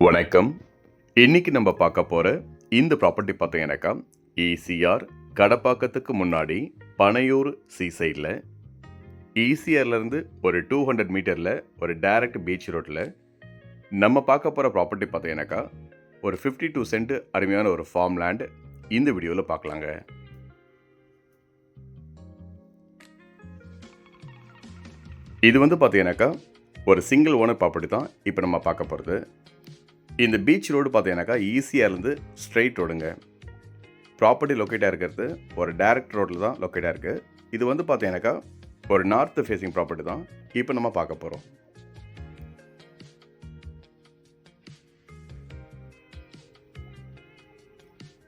வணக்கம். இன்னைக்கு நம்ம பார்க்க போற இந்த ப்ராப்பர்ட்டி பார்த்தீங்கன்னாக்கா, ஈசிஆர் கடப்பாக்கத்துக்கு முன்னாடி பனையூர் சீசைடில் ஈசிஆர்லேருந்து ஒரு 200 மீட்டரில் ஒரு டைரக்ட் பீச் ரோட்டில் நம்ம பார்க்க போகிற ப்ராப்பர்ட்டி பார்த்தீங்கன்னாக்கா, ஒரு 52 சென்ட் அருமையான ஒரு ஃபார்ம் லேண்ட் இந்த வீடியோவில் பார்க்கலாங்க. இது பார்த்தீங்கன்னாக்கா ஒரு சிங்கிள் ஓனர் ப்ராப்பர்ட்டி தான் இப்போ நம்ம பார்க்க போகிறது. இந்த பீச் ரோடு பார்த்தீங்கன்னாக்கா ஈசிஆர்லேருந்து ஸ்ட்ரெயிட் ரோடுங்க. ப்ராப்பர்ட்டி லொக்கேட்டாக இருக்கிறது ஒரு டைரக்ட் ரோட்டில் தான் லொக்கேட்டாக இருக்குது. இது பார்த்தீங்கன்னாக்கா ஒரு நார்த் ஃபேஸிங் ப்ராப்பர்ட்டி தான் இப்போ நம்ம பார்க்க போகிறோம்.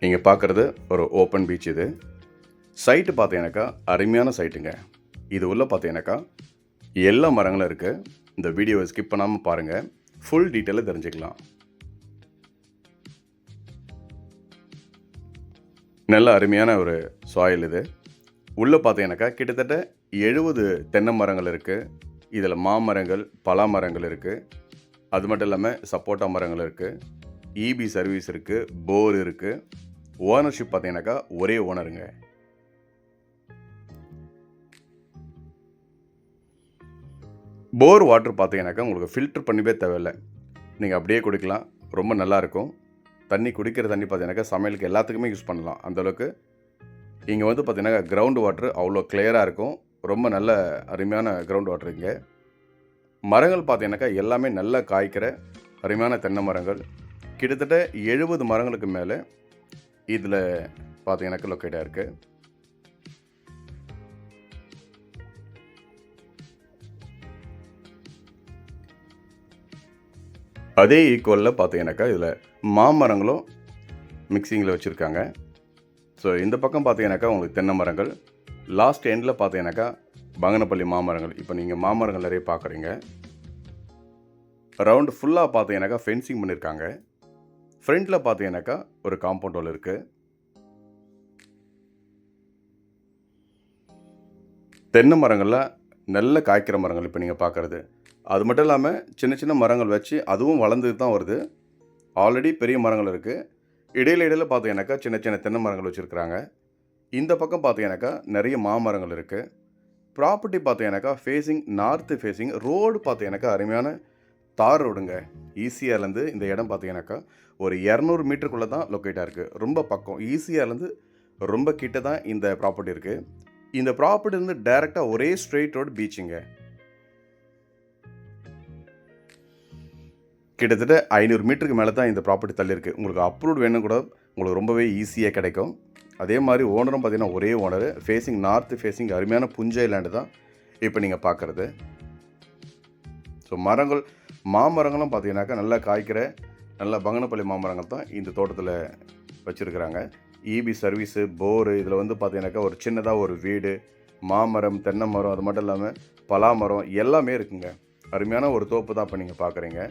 நீங்கள் பார்க்குறது ஒரு ஓப்பன் பீச். இது சைட்டு பார்த்தீங்கன்னாக்கா அருமையான சைட்டுங்க. இது உள்ள பார்த்தீங்கன்னாக்கா எல்லா மரங்களும் இருக்குது. இந்த வீடியோவை ஸ்கிப் பண்ணாமல் பாருங்கள், ஃபுல் டீட்டெயிலை தெரிஞ்சுக்கலாம். நல்ல அருமையான ஒரு சாயில் இது. உள்ளே பார்த்தீங்கன்னாக்கா கிட்டத்தட்ட 70 தென்னை மரங்கள் இருக்குது. இதில் மாமரங்கள், பலா மரங்கள் இருக்குது. அது மட்டும் இல்லாமல் சப்போட்டா மரங்கள் இருக்குது. இபி சர்வீஸ் இருக்குது, போர் இருக்குது. ஓனர்ஷிப் பார்த்தீங்கன்னாக்கா ஒரே ஓனருங்க. போர் வாட்டர் பார்த்தீங்கன்னாக்கா உங்களுக்கு ஃபில்டர் பண்ணவே தேவையில்லை, நீங்கள் அப்படியே குடிக்கலாம். ரொம்ப நல்லாயிருக்கும். தண்ணி குடிக்கிற தண்ணி பார்த்தீங்கன்னாக்கா சமையலுக்கு எல்லாத்துக்குமே யூஸ் பண்ணலாம். அந்தளவுக்கு இங்கே பார்த்தீங்கன்னாக்கா கிரவுண்ட் வாட்ரு அவ்வளோ கிளியராக இருக்கும். ரொம்ப நல்ல அருமையான கிரவுண்ட் வாட்ரு. இங்கே மரங்கள் பார்த்தீங்கன்னாக்கா எல்லாமே நல்லா காய்க்கிற அருமையான தென்னை மரங்கள். கிட்டத்தட்ட 70 மரங்களுக்கு மேலே இதில் பார்த்தீங்கன்னாக்கா லொக்கேட்டாக இருக்குது. அதே ஈக்குவலில் பார்த்தீங்கன்னாக்கா இதில் மாமரங்களும் மிக்சிங்கில் வச்சுருக்காங்க. ஸோ இந்த பக்கம் பார்த்தீங்கன்னாக்கா உங்களுக்கு தென்னை மரங்கள், லாஸ்ட் எண்டில் பார்த்தீங்கன்னாக்கா பங்கனப்பள்ளி மாமரங்கள். இப்போ நீங்கள் மாமரங்கள் நிறைய பார்க்குறீங்க. ரவுண்டு ஃபுல்லாக பார்த்தீங்கன்னாக்கா ஃபென்சிங் பண்ணியிருக்காங்க. ஃப்ரண்ட்டில் பார்த்தீங்கன்னாக்கா ஒரு காம்பவுண்ட் வால் இருக்குது. தென்னை மரங்களில் நல்ல காய்க்கிற மரங்கள் இப்போ நீங்கள் பார்க்குறது. அது மட்டும் இல்லாமல் சின்ன சின்ன மரங்கள் வச்சு அதுவும் வளர்ந்து தான் வருது. ஆல்ரெடி பெரிய மரங்கள் இருக்குது. இடையில பார்த்தீங்கன்னாக்கா சின்ன சின்ன தென்னை மரங்கள் வச்சுருக்குறாங்க. இந்த பக்கம் பார்த்தீங்கன்னாக்கா நிறைய மாமரங்கள் இருக்குது. ப்ராப்பர்ட்டி பார்த்தீங்கன்னாக்கா ஃபேஸிங் நார்த்து ஃபேஸிங் ரோடு பார்த்தீங்கன்னாக்கா அருமையான தார் ரோடுங்க. ஈசிஆர்லேருந்து இந்த இடம் பார்த்தீங்கன்னாக்கா ஒரு 200 மீட்டருக்குள்ளே தான் லொக்கேட்டாக இருக்குது. ரொம்ப பக்கம். ஈசிஆர்லேருந்து ரொம்ப கிட்ட தான் இந்த ப்ராப்பர்ட்டி இருக்குது. இந்த ப்ராப்பர்ட்டிலேருந்து டைரெக்டாக ஒரே ஸ்ட்ரெயிட் ரோடு பீச்சுங்க. கிட்டத்தட்ட 500 மீட்டருக்கு மேலே தான் இந்த ப்ராப்பர்ட்டி தள்ளியிருக்கு. உங்களுக்கு அப்ரூவ்ட் வேணும் கூட உங்களுக்கு ரொம்பவே ஈஸியாக கிடைக்கும். அதே மாதிரி ஓனரும் பார்த்தீங்கன்னா ஒரே ஓனர். ஃபேஸிங் நார்த்து ஃபேஸிங் அருமையான புஞ்சை லேண்டு தான் இப்போ நீங்கள் பார்க்குறது. ஸோ மரங்கள் மாமரங்களும் பார்த்தீங்கன்னாக்கா நல்லா காய்க்கிற நல்ல பங்கனப்பள்ளி மாமரங்கள் தான் இந்த தோட்டத்தில் வச்சுருக்குறாங்க. இபி சர்வீஸு, போரு, இதில் பார்த்தீங்கன்னாக்கா ஒரு சின்னதாக ஒரு வீடு, மாமரம், தென்னை மரம், அது மட்டும் இல்லாமல் பலாமரம் எல்லாமே இருக்குங்க. அருமையான ஒரு தோப்பு தான் இப்போ நீங்கள் பார்க்குறீங்க.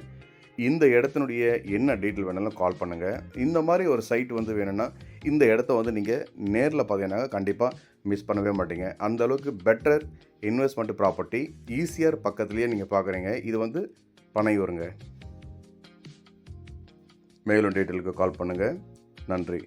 இந்த இடத்தினுடைய என்ன டீட்டெயில் வேணாலும் கால் பண்ணுங்கள். இந்த மாதிரி ஒரு சைட் வேணும்னா இந்த இடத்த நீங்கள் நேரில் பார்த்தீங்கன்னா கண்டிப்பாக மிஸ் பண்ணவே மாட்டீங்க. அந்தளவுக்கு பெட்டர் இன்வெஸ்ட்மெண்ட் ப்ராப்பர்ட்டி. ஈசிஆர் பக்கத்துலேயே நீங்கள் பார்க்குறீங்க. இது பனையூருங்க. மேலும் டீட்டெயிலுக்கு கால் பண்ணுங்கள். நன்றி.